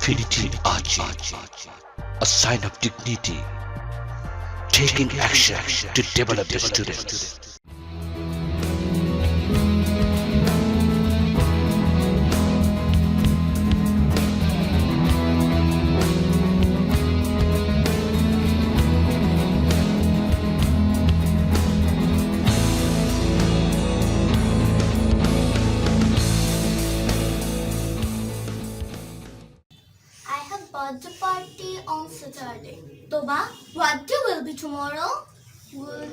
Infinity Ahzee, a sign of dignity, taking action to develop the students. I have birthday party on Saturday. Toba, what day will be tomorrow?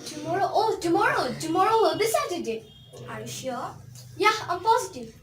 Tomorrow will be Saturday. Are you sure? Yeah, I'm positive.